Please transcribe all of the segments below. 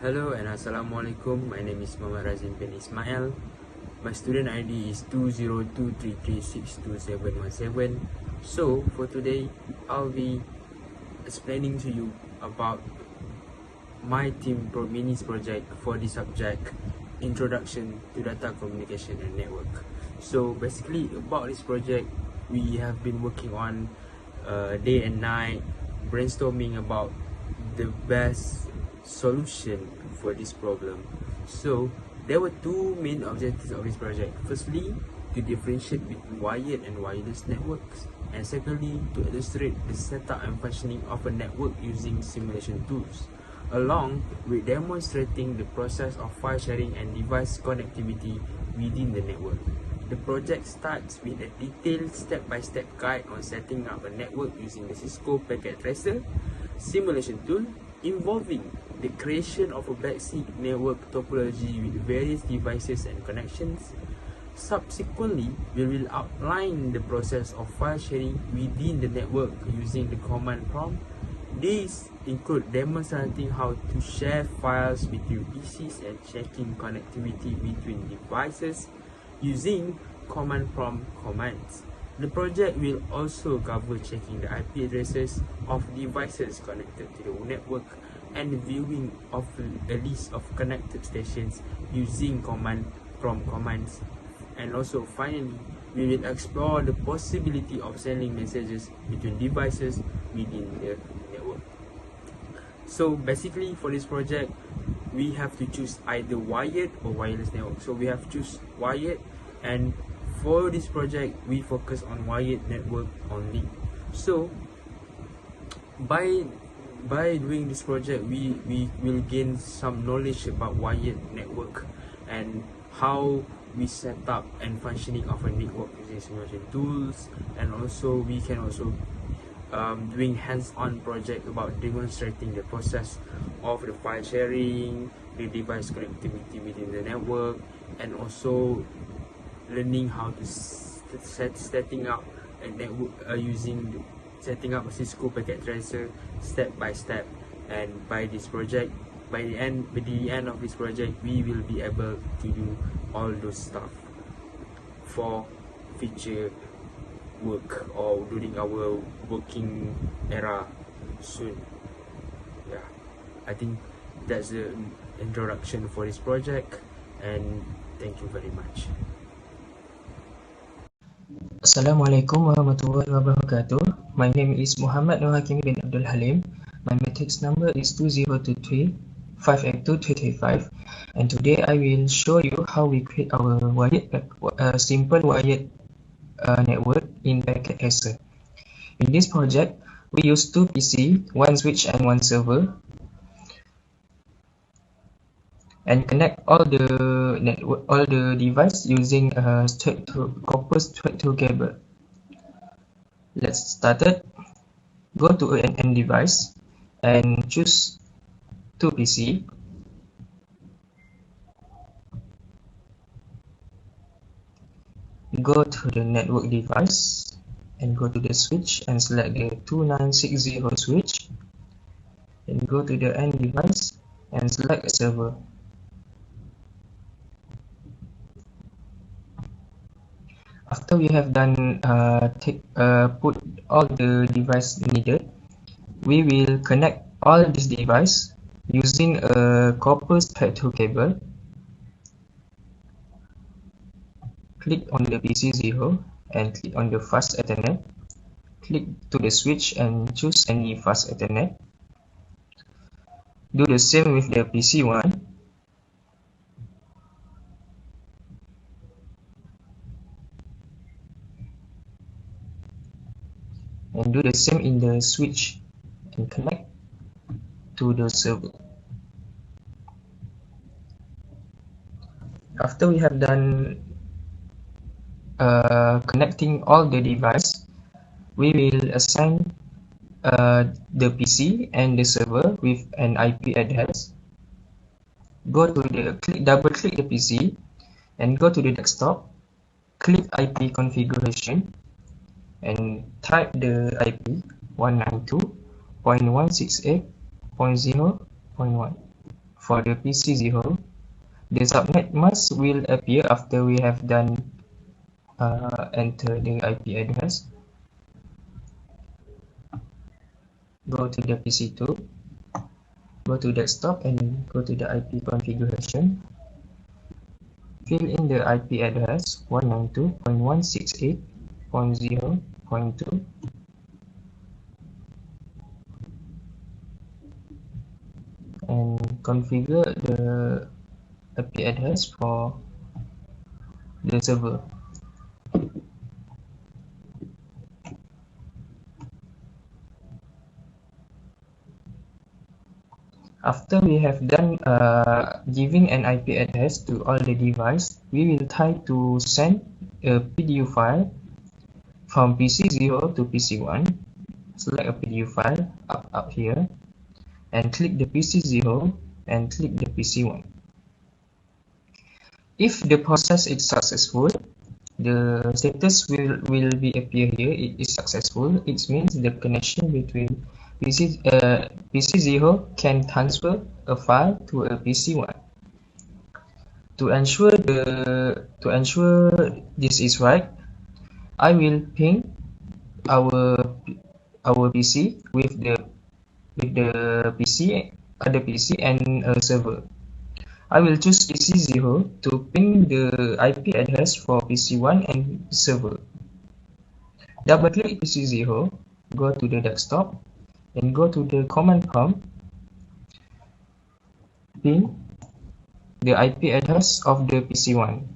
Hello and Assalamualaikum. My name is Muhammad Razim bin Ismail. My student ID is 20233621717. So for today, I'll be explaining to you about my team minis project for the subject Introduction to Data Communication and Network. So basically about this project, we have been working on day and night, brainstorming about the best solution for this problem. So there were two main objectives of this project. Firstly, to differentiate between wired and wireless networks, and secondly, to illustrate the setup and functioning of a network using simulation tools, along with demonstrating the process of file sharing and device connectivity within the network. The project starts with a detailed step-by-step guide on setting up a network using the Cisco Packet Tracer simulation tool, involving the creation of a basic network topology with various devices and connections. Subsequently, we will outline the process of file sharing within the network using the command prompt. These include demonstrating how to share files between PCs and checking connectivity between devices using command prompt commands. The project will also cover checking the IP addresses of devices connected to the network and viewing of a list of connected stations using command prompt commands. And also finally, we will explore the possibility of sending messages between devices within the network. So basically for this project, we have to choose either wired or wireless network. So we have to choose wired, and for this project we focus on wired network only. So by doing this project, we will gain some knowledge about wired network and how we set up and functioning of a network using simulation tools, and also we can also doing hands-on project about demonstrating the process of the file sharing, the device connectivity within the network, and also learning how to setting up a network setting up a Cisco Packet Tracer step by step. And by this project, by the end of this project, we will be able to do all those stuff for future work or during our working era soon. Yeah, I think that's the introduction for this project, and thank you very much. Assalamualaikum warahmatullahi wabarakatuh. My name is Muhammad Nur Hakim bin Abdul Halim. My matrix number is 2023 582 and today I will show you how we create our simple wired network in Packet Tracer. In this project, we use two PC, one switch and one server, and connect all the device using a copper straight-through cable. Let's start it. Go to an end device and choose two PC. Go to the network device and go to the switch and select the 2960 switch, and go to the end device and select a server. After we have done put all the device needed, we will connect all this device using a copper straight-through cable. Click on the PC 0 and click on the fast Ethernet. Click to the switch and choose any fast Ethernet. Do the same with the PC 1. And do the same in the switch and connect to the server. After we have done connecting all the device, we will assign the PC and the server with an IP address. Go to double click the PC and go to the desktop. Click IP configuration and type the IP 192.168.0.1. for the PC0, the subnet mask will appear after we have done enter the IP address. Go to the PC2, go to desktop and go to the IP configuration. Fill in the IP address 192.168.0.2 and configure the IP address for the server. After we have done giving an IP address to all the device, we will try to send a PDU file from PC0 to PC1. Select a PDU file up here and click the PC0 and click the PC1. If the process is successful, the status will be appear here. It is successful. It means the connection between PC0 can transfer a file to a PC1. To ensure this is right, I will ping our PC with the other PC and a server. I will choose PC0 to ping the IP address for PC1 and server. Double click PC0, go to the desktop and go to the command prompt, ping the IP address of the PC1.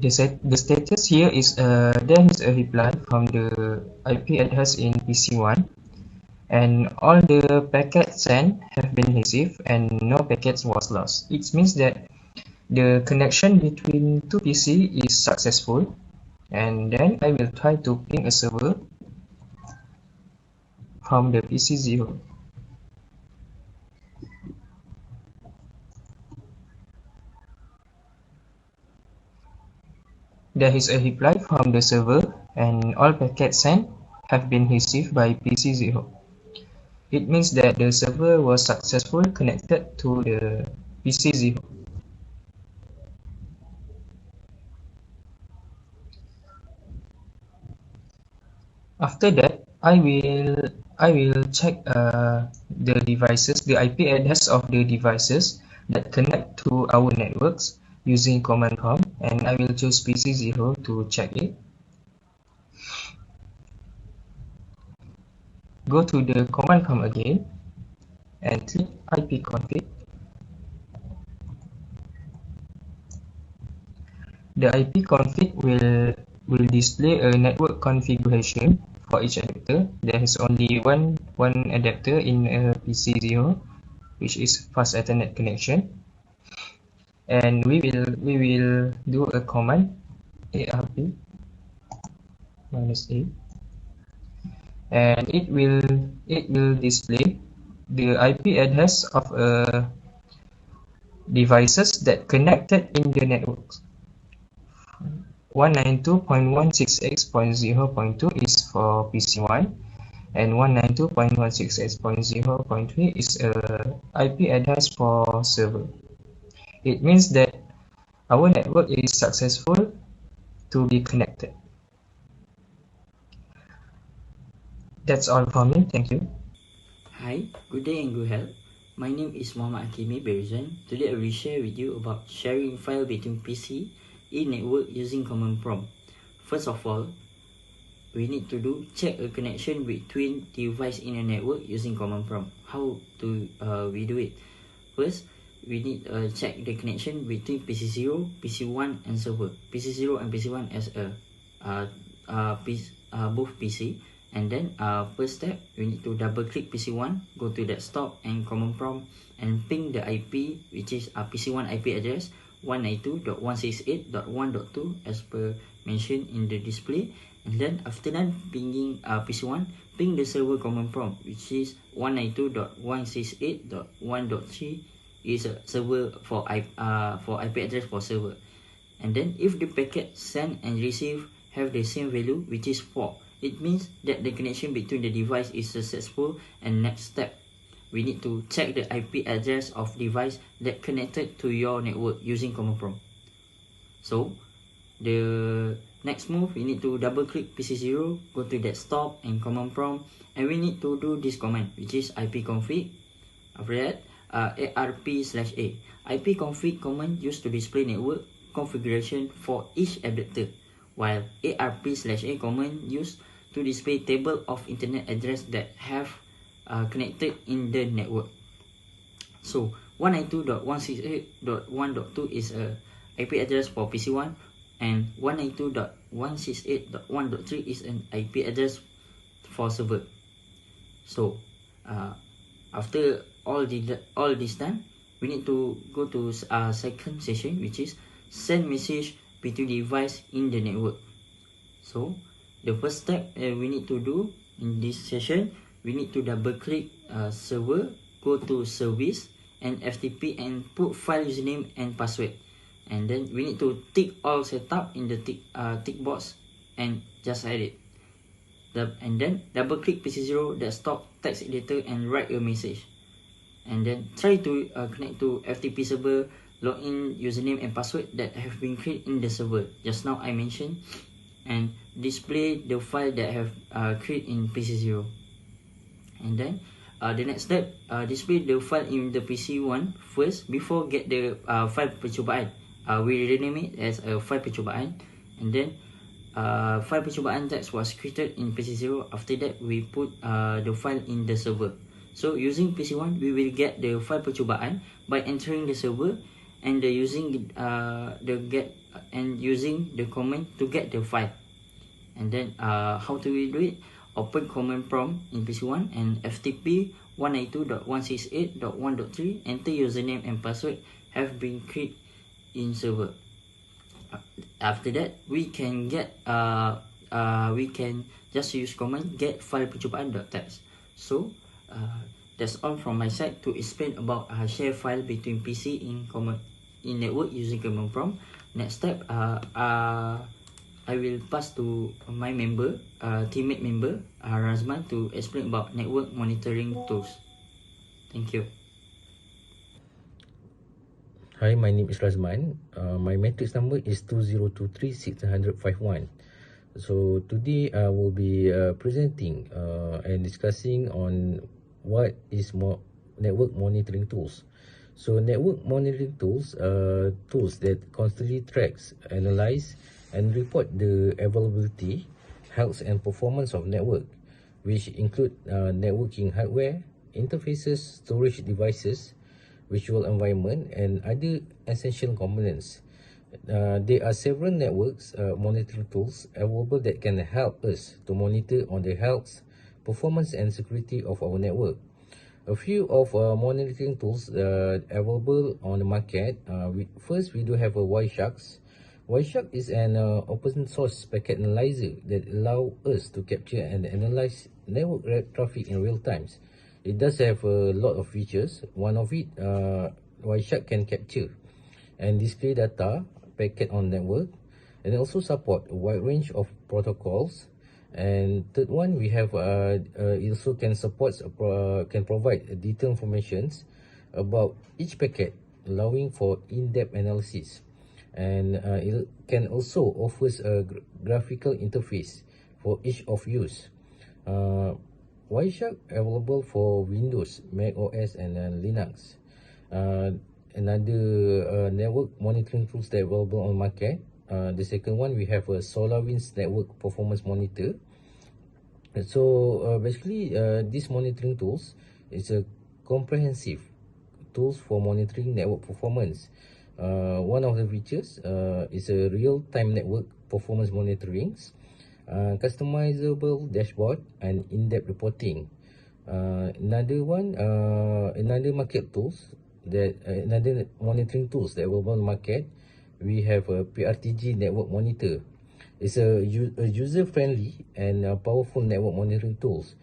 The status here is there is a reply from the IP address in PC1 and all the packets sent have been received and no packets was lost. It means that the connection between two PC is successful, and then I will try to ping a server from the PC0. There is a reply from the server and all packets sent have been received by PC0. It means that the server was successfully connected to the PC0. After that, I will check the devices, the IP address of the devices that connect to our networks using command prompt, and I will choose PC0 to check it. Go to the command prompt again and click ipconfig. The ipconfig will display a network configuration for each adapter. There is only one adapter in a PC0, which is fast Ethernet connection, and we will do a command arp -a, and it will display the IP address of devices that connected in the networks. 192.168.0.2 is for PC1 and 192.168.0.3 is a IP address for server. It means that our network is successful to be connected. That's all from me. Thank you. Hi, good day and good health. My name is Muhammad Hakimi Berizan. Today I will share with you about sharing file between PC in network using command prompt. First of all, we need to check a connection between device in a network using command prompt. How do we do it? First, we need check the connection between PC0, PC1 and server. PC0 and PC1 as both PC. And then first step, we need to double click PC1, go to desktop and command prompt and ping the IP, which is PC1 IP address 192.168.1.2 as per mentioned in the display. And then after that, pinging PC1, ping the server command prompt, which is 192.168.1.3 is a server for IP address for server. And then if the packet sent and received have the same value, which is 4, it means that the connection between the device is successful. And next step, we need to check the IP address of device that connected to your network using command prompt. So the next move, we need to double click PC0, go to desktop and command prompt, and we need to do this command, which is ipconfig. After that, arp/a. ipconfig command used to display network configuration for each adapter, while arp/a command used to display table of internet address that have connected in the network. So 192.168.1.2 is a IP address for PC1, and 192.168.1.3 is an IP address for server. So after all this done, we need to go to second session, which is send message between device in the network. So the first step we need to do in this session, we need to double click server, go to service and FTP and put file username and password. And then we need to tick all setup in the tick box and just edit. And then double click PC0 desktop text editor and write a message. And then try to connect to FTP server, login username and password that have been created in the server just now I mentioned, and display the file that have created in PC0. And then the next step, display the file in the PC1 first before get the file percobaan. We rename it as a file percobaan, and then file percobaan text was created in PC0. After that, we put the file in the server. So using PC1, we will get the file percobaan by entering the server and using the command to get the file. And then how do we do it? Open command prompt in PC1 and FTP 192.168.1.3. Enter username and password have been created in server. After that, we can get we can just use command get file percobaan.txt. So that's all from my side to explain about share file between PC in network using command prompt. Next step, I will pass to my teammate member Razman to explain about network monitoring tools. Thank you. Hi, my name is Razman. My matrix number is 2023-600-51. So today I will be presenting and discussing on what is network monitoring tools. So network monitoring tools are tools that constantly tracks, analyze, and report the availability, health, and performance of network, which include networking hardware, interfaces, storage devices, virtual environment, and other essential components. There are several networks monitoring tools available that can help us to monitor on the health, performance, and security of our network. A few of monitoring tools available on the market. First, we do have a Wireshark. Wireshark is an open source packet analyzer that allows us to capture and analyze network traffic in real time. It does have a lot of features. One of it, Wireshark can capture and display data packet on network, and also support a wide range of protocols. And third one, we have it also can provide detailed information about each packet, allowing for in-depth analysis. And it can also offers a graphical interface for each of use. Wireshark available for Windows, Mac OS, and Linux. Another network monitoring tools that are available on the market. The second one, we have a SolarWinds Network Performance Monitor. So basically, these monitoring tools is a comprehensive tools for monitoring network performance. One of the features is a real-time network performance monitoring, customizable dashboard, and in-depth reporting. Another market tools another monitoring tools that will on the market. We have a PRTG network monitor. It's a user-friendly and powerful network monitoring tools.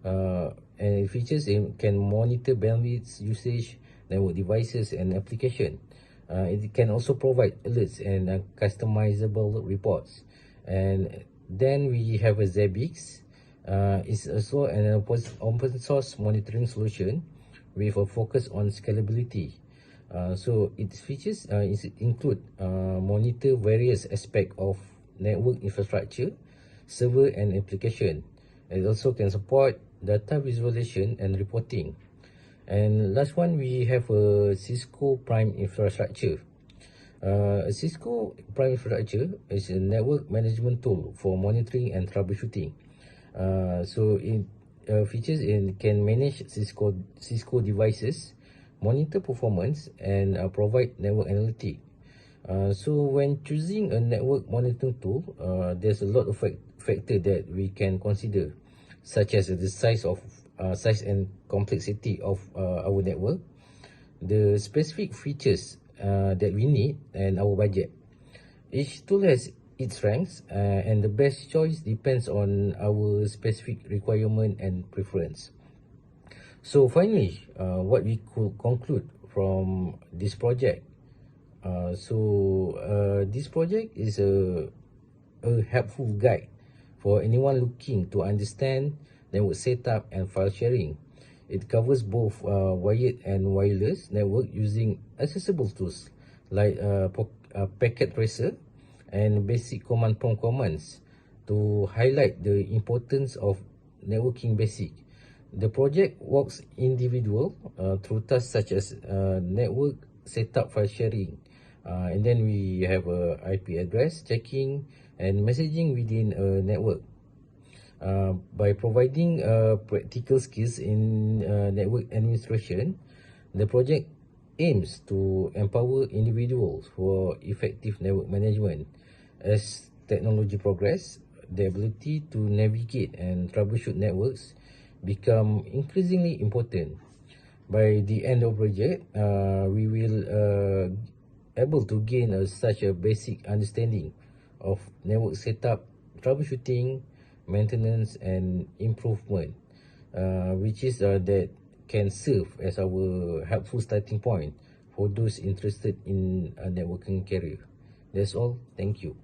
And it features can monitor bandwidth usage, network devices, and application. It can also provide alerts and customizable reports. And then we have a Zabbix. It's also an open source monitoring solution with a focus on scalability. So its features include monitor various aspects of network infrastructure, server and application. It also can support data visualization and reporting. And last one, we have a Cisco Prime Infrastructure. Cisco Prime Infrastructure is a network management tool for monitoring and troubleshooting. So it features and can manage Cisco devices, monitor performance, and provide network analytics. So when choosing a network monitoring tool, there's a lot of factors that we can consider, such as the size and complexity of our network, the specific features that we need, and our budget. Each tool has its strengths, and the best choice depends on our specific requirement and preference. So finally, what we could conclude from this project. This project is a helpful guide for anyone looking to understand network setup and file sharing. It covers both wired and wireless network using accessible tools like packet tracer and basic command prompt commands to highlight the importance of networking basic. The project walks individual through tasks such as network setup, file sharing, and then we have a IP address checking and messaging within a network. By providing practical skills in network administration, the project aims to empower individuals for effective network management. As technology progresses, the ability to navigate and troubleshoot networks become increasingly important. By the end of the project, we will able to gain such a basic understanding of network setup, troubleshooting, maintenance, and improvement, which is that can serve as our helpful starting point for those interested in a networking career. That's all. Thank you.